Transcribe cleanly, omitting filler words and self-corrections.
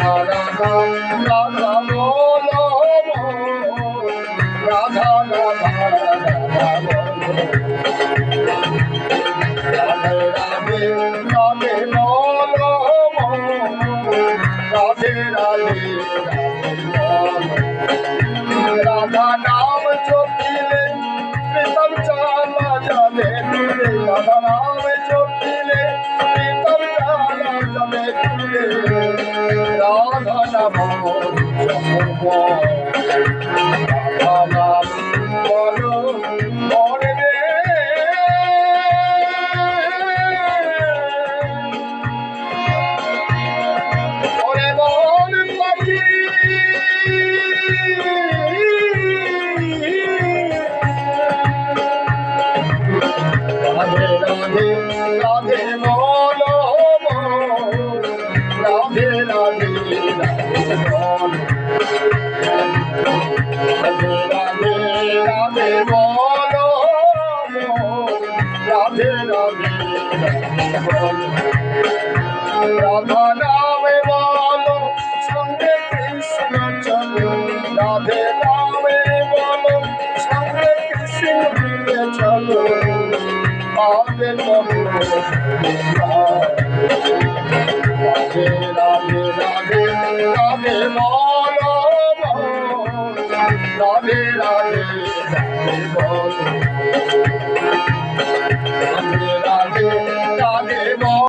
রাধা রাধা বলো রাধা রাধা রাধা বলো রাধে রাধে রাধে বলো রাধে রাধে রাধা নাম জপিলে প্রীতম চালা যাবে তুলে রাধা নাম জপিলে প্রীতম চালা যাবে তুলে রাধা নাম জপ রাধা নাম বলো মরে রে ওরে মন পাখি রাধে রাধে রাধে বলো রাধে রাধে রাধে বলো রাধে রাধে রাধে বলো রাধে রাধে রাধে বলো রাধা নামে বলো সঙ্গে কৃষ্ণ চলো রাধে নামে বলো সঙ্গে কৃষ্ণ মিলে চলো রাধে রাধে রাধে রাধে রাধে বলো রাধে রাধে রাধে বলো রাধে